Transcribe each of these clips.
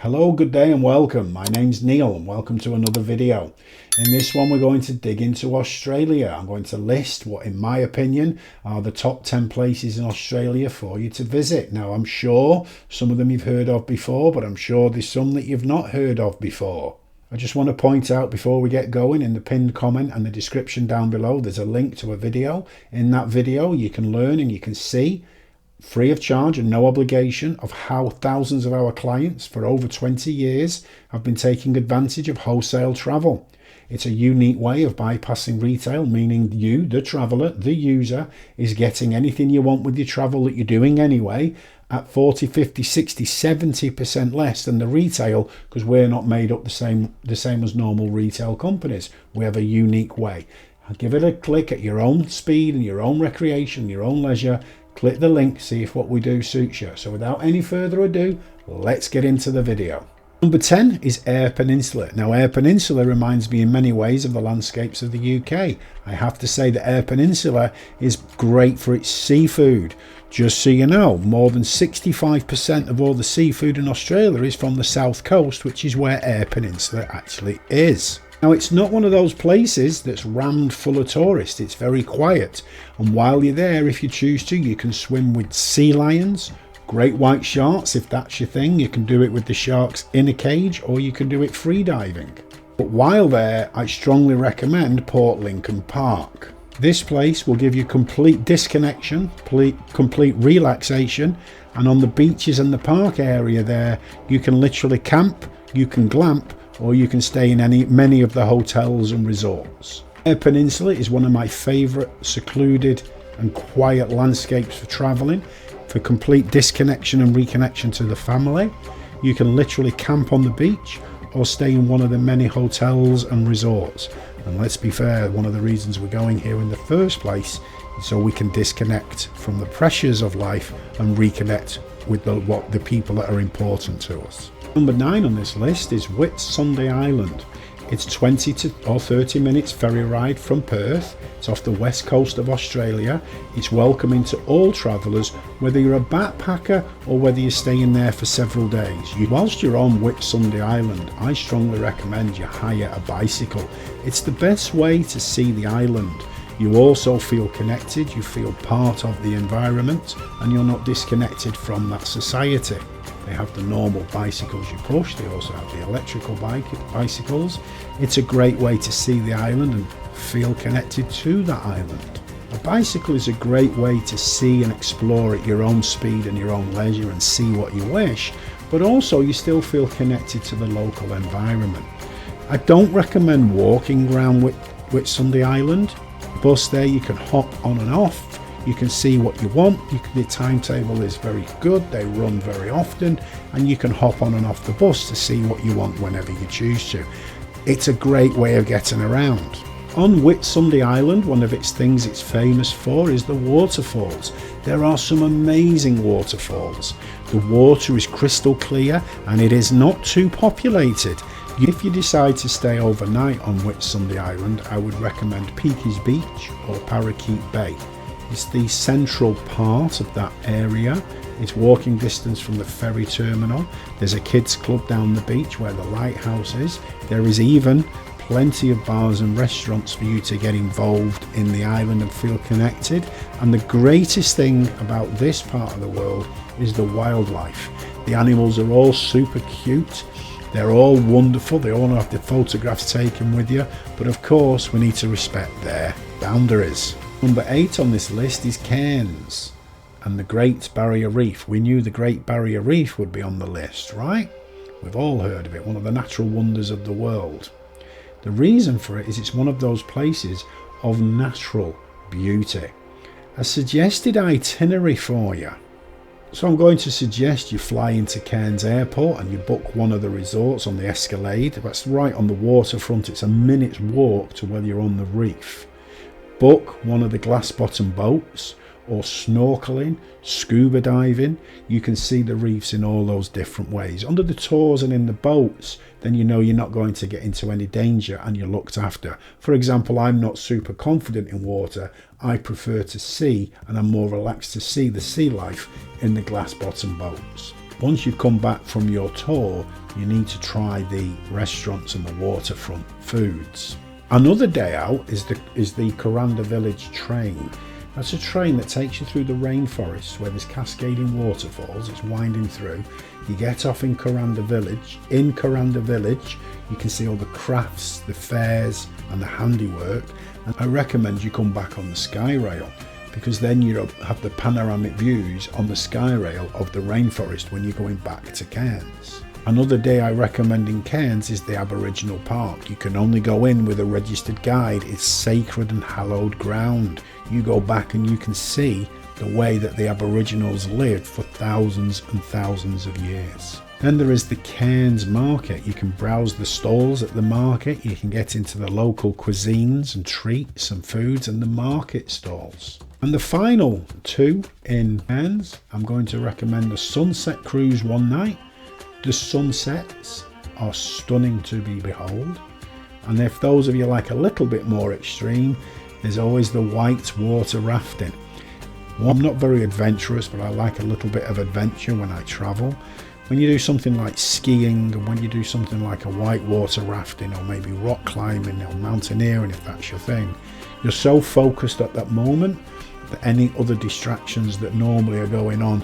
Hello, good day and welcome. My name's Neil and welcome to another video. In this one we're going to dig into Australia. I'm going to list what in my opinion are the top 10 places in Australia for you to visit. Now I'm sure some of them you've heard of before, but I'm sure there's some that you've not heard of before. I just want to point out before we get going, in the pinned comment and the description down below there's a link to a video. In that video you can learn and you can see free of charge and no obligation of how thousands of our clients for over 20 years have been taking advantage of wholesale travel. It's a unique way of bypassing retail, meaning you, the traveller, the user, is getting anything you want with your travel that you're doing anyway at 40, 50, 60, 70% less than the retail, because we're not made up the same as normal retail companies. We have a unique way. Give it a click at your own speed and your own recreation, your own leisure. Click the link, see if what we do suits you. So without any further ado, let's get into the video. Number 10 is Eyre Peninsula. Now Eyre Peninsula reminds me in many ways of the landscapes of the UK. I have to say that Eyre Peninsula is great for its seafood. Just so you know, more than 65% of all the seafood in Australia is from the south coast, which is where Eyre Peninsula actually is. Now it's not one of those places that's rammed full of tourists. It's very quiet, and while you're there, if you choose to, you can swim with sea lions, great white sharks. If that's your thing, you can do it with the sharks in a cage, or you can do it free diving. But while there, I strongly recommend Port Lincoln Park. This place will give you complete disconnection, complete relaxation, and on the beaches and the park area there, you can literally camp, you can glamp, or you can stay in many of the hotels and resorts. Eyre Peninsula is one of my favourite secluded and quiet landscapes for travelling, for complete disconnection and reconnection to the family. You can literally camp on the beach or stay in one of the many hotels and resorts. And let's be fair, one of the reasons we're going here in the first place is so we can disconnect from the pressures of life and reconnect with the people that are important to us. Number 9 on this list is Whitsunday Island. It's 20 or 30 minutes ferry ride from Perth. It's off the west coast of Australia. It's welcoming to all travellers, whether you're a backpacker or whether you're staying there for several days. Whilst you're on Whitsunday Island, I strongly recommend you hire a bicycle. It's the best way to see the island. You also feel connected, you feel part of the environment, and you're not disconnected from that society. They have the normal bicycles you push, they also have the electrical bicycles. It's a great way to see the island and feel connected to that island. A bicycle is a great way to see and explore at your own speed and your own leisure and see what you wish, but also you still feel connected to the local environment. I don't recommend walking around Whitsunday Island. Bus there, you can hop on and off. You can see what you want. The timetable is very good. They run very often, and you can hop on and off the bus to see what you want whenever you choose to. It's a great way of getting around. On Whitsunday Island, one of its things it's famous for is the waterfalls. There are some amazing waterfalls. The water is crystal clear and it is not too populated. If you decide to stay overnight on Whitsunday Island, I would recommend Peaky's Beach or Parakeet Bay. It's the central part of that area. It's walking distance from the ferry terminal. There's a kids club down the beach where the lighthouse is. There is even plenty of bars and restaurants for you to get involved in the island and feel connected. And the greatest thing about this part of the world is the wildlife. The animals are all super cute. They're all wonderful. They all have their photographs taken with you. But of course, we need to respect their boundaries. Number 8 on this list is Cairns and the Great Barrier Reef. We knew the Great Barrier Reef would be on the list, right? We've all heard of it, one of the natural wonders of the world. The reason for it is it's one of those places of natural beauty. A suggested itinerary for you. So I'm going to suggest you fly into Cairns Airport and you book one of the resorts on the Escalade. That's right on the waterfront. It's a minute's walk to where you're on the reef. Book one of the glass bottom boats or snorkeling, scuba diving. You can see the reefs in all those different ways. Under the tours and in the boats, then you know you're not going to get into any danger and you're looked after. For example, I'm not super confident in water. I prefer to see, and I'm more relaxed to see the sea life in the glass bottom boats. Once you've come back from your tour, you need to try the restaurants and the waterfront foods. Another day out is the Kuranda Village train. That's a train that takes you through the rainforest where there's cascading waterfalls. It's winding through. You get off in Kuranda Village. In Kuranda Village, you can see all the crafts, the fairs and the handiwork. And I recommend you come back on the Skyrail, because then you have the panoramic views on the Skyrail of the rainforest when you're going back to Cairns. Another day I recommend in Cairns is the Aboriginal Park. You can only go in with a registered guide. It's sacred and hallowed ground. You go back and you can see the way that the Aboriginals lived for thousands and thousands of years. Then there is the Cairns Market. You can browse the stalls at the market. You can get into the local cuisines and treats and foods and the market stalls. And the final two in Cairns, I'm going to recommend the Sunset Cruise one night. The sunsets are stunning to behold. And if those of you like a little bit more extreme, there's always the white water rafting. Well, I'm not very adventurous, but I like a little bit of adventure when I travel. When you do something like skiing, and when you do something like a white water rafting, or maybe rock climbing or mountaineering, if that's your thing, you're so focused at that moment that any other distractions that normally are going on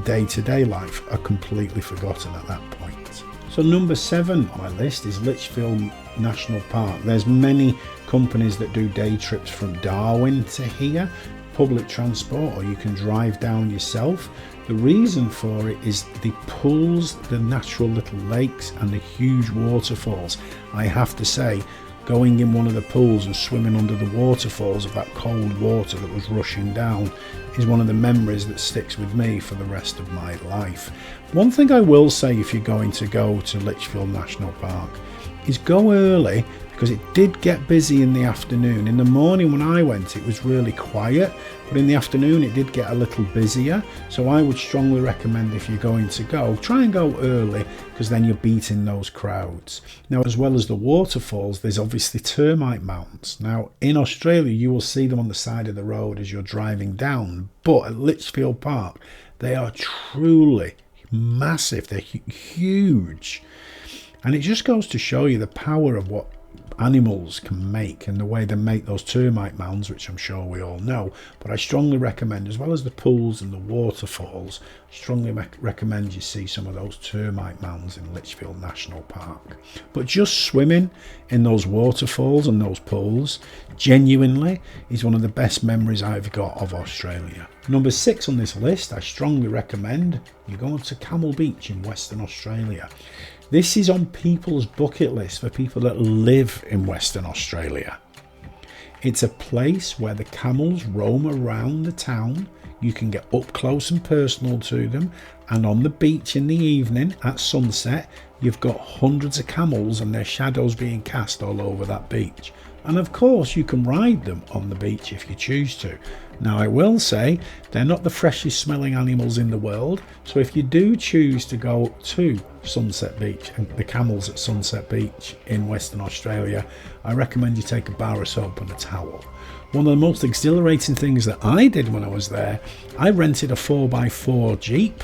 day-to-day life are completely forgotten at that point. So number 7 on my list is Litchfield National Park. There's many companies that do day trips from Darwin to here, public transport, or you can drive down yourself. The reason for it is the pools, the natural little lakes and the huge waterfalls. I have to say, going in one of the pools and swimming under the waterfalls of that cold water that was rushing down is one of the memories that sticks with me for the rest of my life. One thing I will say, if you're going to go to Litchfield National Park, is go early, because it did get busy in the afternoon. In the morning when I went, it was really quiet, but in the afternoon it did get a little busier. So I would strongly recommend, if you're going to go, try and go early, because then you're beating those crowds. Now, as well as the waterfalls, there's obviously termite mounds. Now, in Australia, you will see them on the side of the road as you're driving down, but at Litchfield Park, they are truly massive. They're huge. And it just goes to show you the power of what animals can make and the way they make those termite mounds, which I'm sure we all know. But I strongly recommend, as well as the pools and the waterfalls, I strongly recommend you see some of those termite mounds in Litchfield National Park. But just swimming in those waterfalls and those pools genuinely is one of the best memories I've got of Australia. Number 6 on this list, I strongly recommend you go to Camel Beach in Western Australia. This is on people's bucket list for people that live in Western Australia. It's a place where the camels roam around the town. You can get up close and personal to them. And on the beach in the evening at sunset, you've got hundreds of camels and their shadows being cast all over that beach. And of course, you can ride them on the beach if you choose to. Now, I will say they're not the freshest smelling animals in the world. So if you do choose to go to Sunset Beach and the camels at Sunset Beach in Western Australia, I recommend you take a bar of soap and a towel. One of the most exhilarating things that I did when I was there, I rented a 4x4 Jeep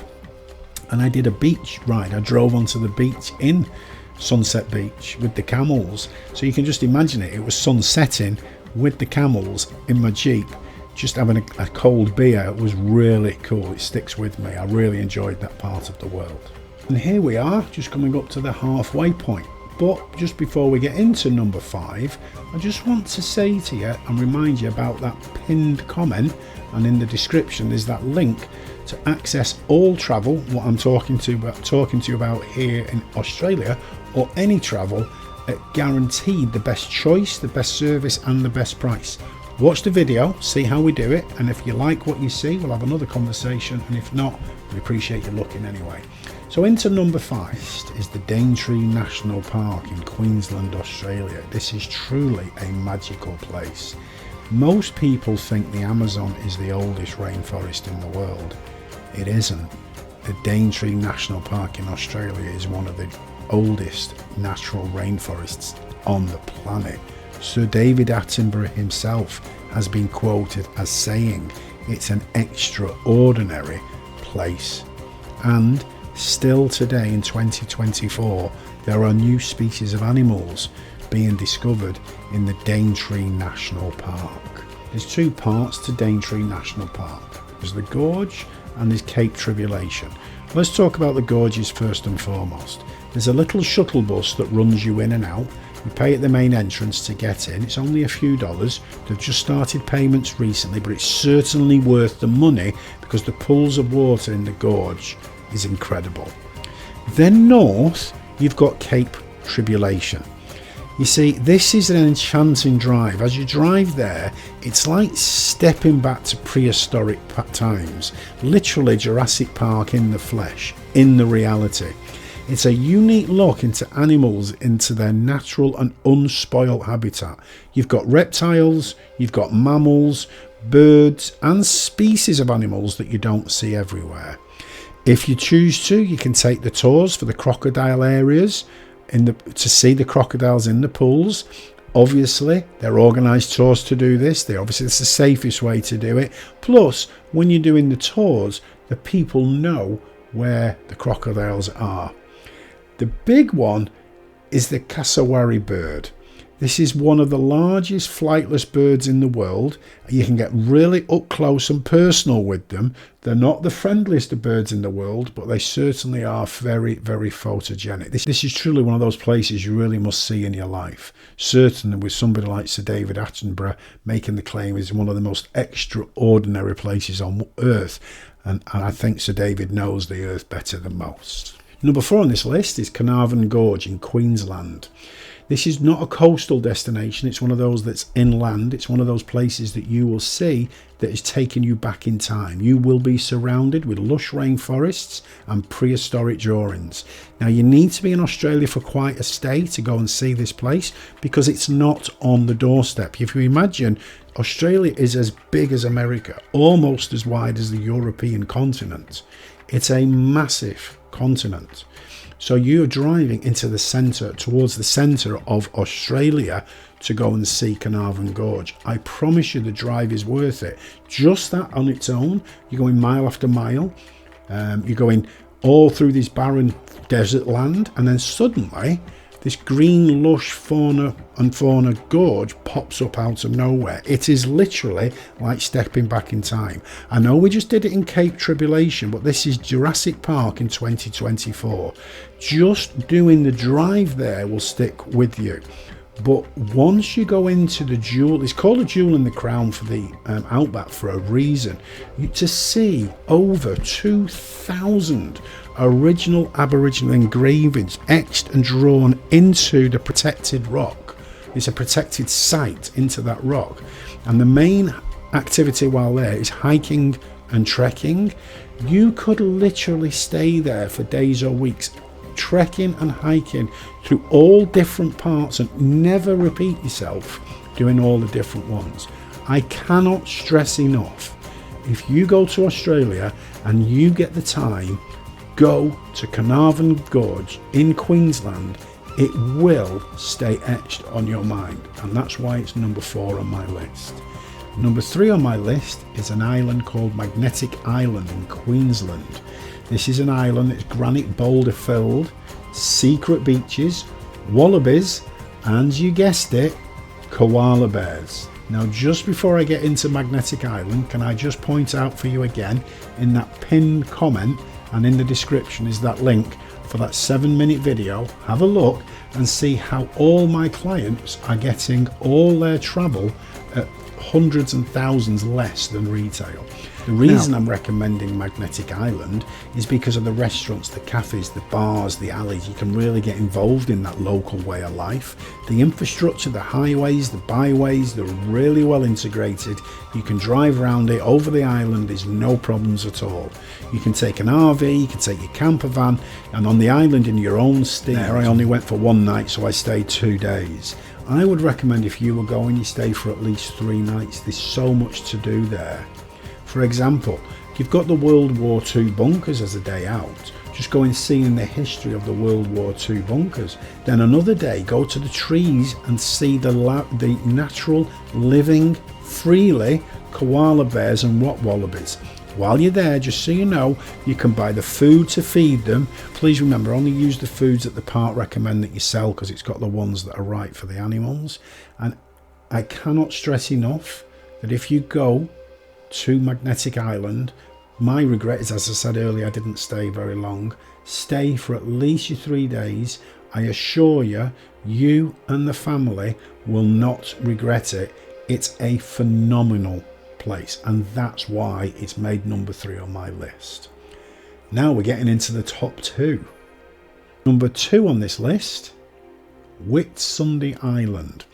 and I did a beach ride. I drove onto the beach in Sunset Beach with the camels. So you can just imagine it. It was sunsetting with the camels in my Jeep, just having a cold beer. It was really cool. It sticks with me. I really enjoyed that part of the world. And here we are, just coming up to the halfway point. But just before we get into number 5, I just want to say to you and remind you about that pinned comment, and in the description there's that link to access all travel, what I'm talking to you about here in Australia, or any travel at guaranteed the best choice, the best service and the best price. Watch the video, see how we do it, and if you like what you see, we'll have another conversation, and if not, we appreciate you looking anyway. So into number 5 is the Daintree National Park in Queensland, Australia. This is truly a magical place. Most people think the Amazon is the oldest rainforest in the world. It isn't. The Daintree National Park in Australia is one of the oldest natural rainforests on the planet. Sir David Attenborough himself has been quoted as saying it's an extraordinary place. And still today in 2024, there are new species of animals being discovered in the Daintree National Park. There's two parts to Daintree National Park. There's the Gorge and there's Cape Tribulation. Let's talk about the gorges first and foremost. There's a little shuttle bus that runs you in and out. You pay at the main entrance to get in. It's only a few dollars. They've just started payments recently, but it's certainly worth the money because the pools of water in the gorge is incredible. Then north, you've got Cape Tribulation. You see, this is an enchanting drive. As you drive there, it's like stepping back to prehistoric times. Literally Jurassic Park in the flesh, in the reality. It's a unique look into animals, into their natural and unspoilt habitat. You've got reptiles, you've got mammals, birds, and species of animals that you don't see everywhere. If you choose to, you can take the tours for the crocodile areas, to see the crocodiles in the pools. Obviously, they're organised tours to do this. It's the safest way to do it. Plus, when you're doing the tours, the people know where the crocodiles are. The big one is the cassowary bird. This is one of the largest flightless birds in the world. You can get really up close and personal with them. They're not the friendliest of birds in the world, but they certainly are very, very photogenic. This is truly one of those places you really must see in your life. Certainly with somebody like Sir David Attenborough making the claim it's one of the most extraordinary places on Earth. And I think Sir David knows the Earth better than most. Number 4 on this list is Carnarvon Gorge in Queensland. This is not a coastal destination. It's one of those that's inland. It's one of those places that you will see that is taking you back in time. You will be surrounded with lush rainforests and prehistoric drawings. Now, you need to be in Australia for quite a stay to go and see this place because it's not on the doorstep. If you imagine, Australia is as big as America, almost as wide as the European continent. It's a massive continent. So you're driving into the centre, towards the centre of Australia to go and see Carnarvon Gorge. I promise you the drive is worth it. Just that on its own, you're going mile after mile. You're going all through this barren desert land, and then suddenly this green, lush fauna gorge pops up out of nowhere. It is literally like stepping back in time. I know we just did it in Cape Tribulation, but this is Jurassic Park in 2024. Just doing the drive there will stick with you. But once you go into the jewel, it's called a jewel in the crown for the outback for a reason. To see over 2,000 original Aboriginal engravings etched and drawn into the protected rock. It's a protected site into that rock. And the main activity while there is hiking and trekking. You could literally stay there for days or weeks, trekking and hiking through all different parts and never repeat yourself doing all the different ones. I cannot stress enough, if you go to Australia and you get the time, go to Carnarvon Gorge in Queensland. It will stay etched on your mind, and that's why it's number 4 on my list. Number 3 on my list is an island called Magnetic Island in Queensland. This is an island that's granite boulder filled, secret beaches, wallabies, and you guessed it, koala bears. Now, just before I get into Magnetic Island, can I just point out for you again, in that pinned comment and in the description is that link for that 7-minute video. Have a look and see how all my clients are getting all their travel at hundreds and thousands less than retail. The reason I'm recommending Magnetic Island is because of the restaurants, the cafes, the bars, the alleys. You can really get involved in that local way of life. The infrastructure, the highways, the byways, they're really well integrated. You can drive around it over the island, there's no problems at all. You can take an RV, you can take your camper van, and on the island in your own steam. There I only went for 1 night, so I stayed 2 days. I would recommend if you were going, you stay for at least 3 nights. There's so much to do there. For example, you've got the World War II bunkers as a day out. Just go and see in the history of the World War II bunkers. Then another day, go to the trees and see the natural, living, freely koala bears and rock wallabies. While you're there, just so you know, you can buy the food to feed them. Please remember, only use the foods that the park recommend that you sell, because it's got the ones that are right for the animals. And I cannot stress enough that if you go to Magnetic Island, my regret is, as I said earlier, I didn't stay very long. Stay for at least your 3 days. I assure you, you and the family will not regret it. It's a phenomenal place, and that's why it's made number 3 on my list. Now we're getting into the top 2. Number 2 on this list, Whitsunday Island.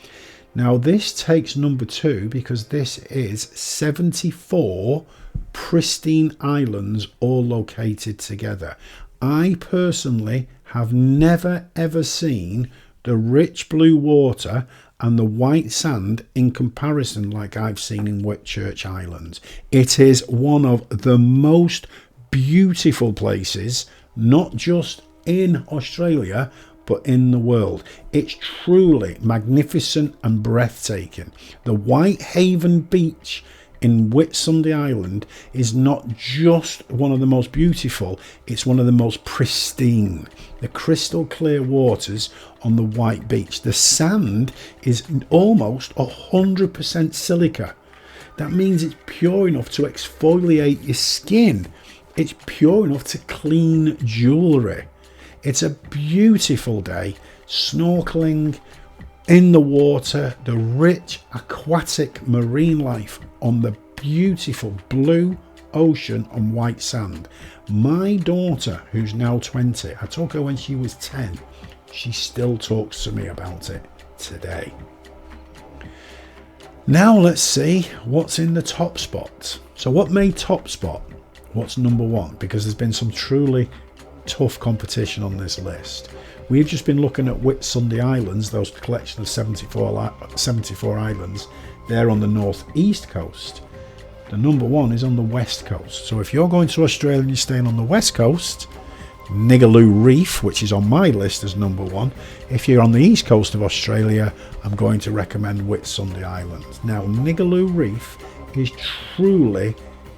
Now this takes number 2 because this is 74 pristine islands all located together. I personally have never ever seen the rich blue water and the white sand in comparison like I've seen in Whitchurch Island. It is one of the most beautiful places, not just in Australia, but in the world. It's truly magnificent and breathtaking. The Whitehaven Beach in Whitsunday Island is not just one of the most beautiful, it's one of the most pristine. The crystal clear waters on the white beach. The sand is almost 100% silica. That means it's pure enough to exfoliate your skin. It's pure enough to clean jewellery. It's a beautiful day, snorkeling in the water, the rich aquatic marine life on the beautiful blue ocean and white sand. My daughter, who's now 20, I took her when she was 10, she still talks to me about it today. Now let's see what's in the top spot. So what made top spot? What's number 1? Because there's been some truly tough competition on this list. We've just been looking at Whitsunday Islands, those collection of 74 islands. They're on the northeast coast. The number 1 is on the west coast. So if you're going to Australia and you're staying on the west coast, Ningaloo Reef, which is on my list as number 1. If you're on the east coast of Australia, I'm going to recommend Whitsunday Islands. Now, Ningaloo Reef is truly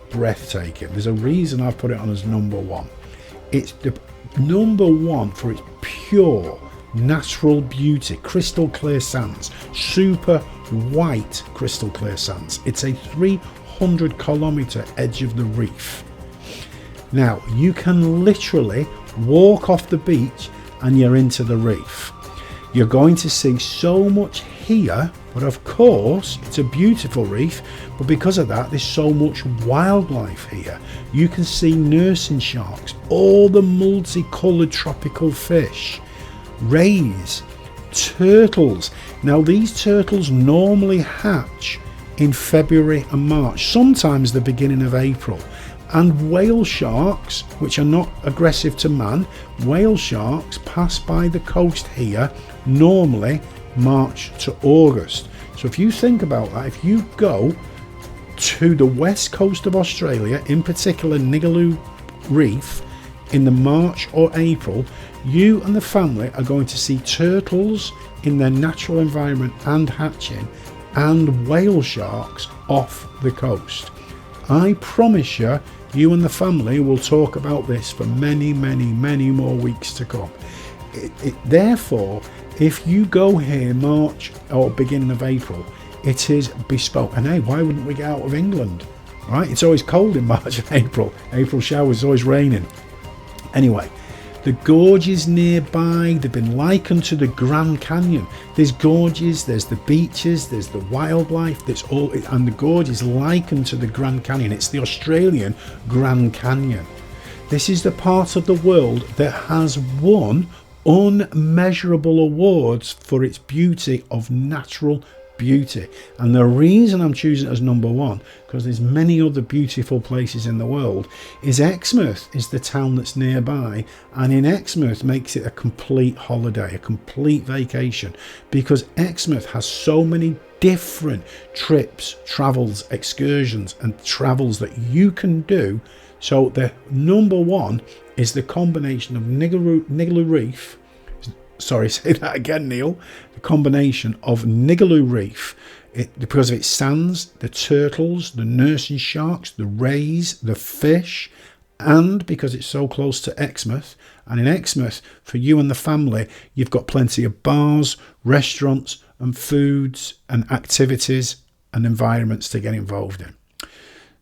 breathtaking. There's a reason I've put it on as number 1. It's the number 1 for its pure natural beauty, crystal clear sands, super white crystal clear sands. It's a 300-kilometre edge of the reef. Now you can literally walk off the beach and you're into the reef. You're going to see so much here, but of course it's a beautiful reef, but because of that there's so much wildlife here. You can see nursing sharks, all the multicoloured tropical fish, rays, turtles. Now these turtles normally hatch in February and March, sometimes the beginning of April. And whale sharks, which are not aggressive to man, whale sharks pass by the coast here normally March to August. So if you think about that, if you go to the west coast of Australia, in particular Ningaloo Reef, in the March or April, you and the family are going to see turtles in their natural environment and hatching, and whale sharks off the coast. I promise you, you and the family will talk about this for many, many, many more weeks to come. Therefore, if you go here March or beginning of April, it is bespoke. And hey, why wouldn't we get out of England? Right? It's always cold in March and April. April showers, always raining. Anyway, the gorges nearby, they've been likened to the Grand Canyon. There's gorges, there's the beaches, there's the wildlife, there's all, and the gorge is likened to the Grand Canyon. It's the Australian Grand Canyon. This is the part of the world that has won unmeasurable awards for its beauty of natural beauty. And the reason I'm choosing it as number 1, because there's many other beautiful places in the world, is Exmouth is the town that's nearby, and in Exmouth makes it a complete holiday, a complete vacation, because Exmouth has so many different trips, travels, excursions and travels that you can do. So the number 1 is the combination of Ningaloo Reef. Sorry, say that again, Neil. The combination of Ningaloo Reef because of its sands, the turtles, the nursing sharks, the rays, the fish, and because it's so close to Exmouth. And in Exmouth, for you and the family, you've got plenty of bars, restaurants and foods and activities and environments to get involved in.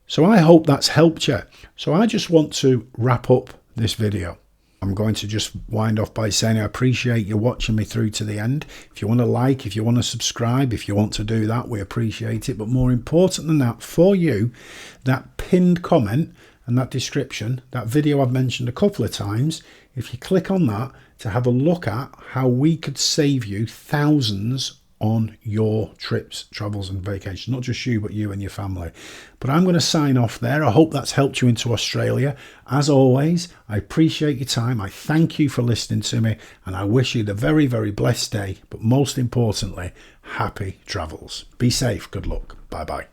So I hope that's helped you. So I just want to wrap up this video. I'm going to just wind off by saying I appreciate you watching me through to the end. If you want to like, if you want to subscribe, if you want to do that, we appreciate it. But more important than that, for you, that pinned comment and that description, that video I've mentioned a couple of times, if you click on that to have a look at how we could save you thousands on your trips, travels and vacations, not just you, but you and your family. But I'm going to sign off there. I hope that's helped you into Australia. As always, I appreciate your time. I thank you for listening to me, and I wish you the very, very blessed day, but most importantly, happy travels. Be safe. Good luck. Bye-bye.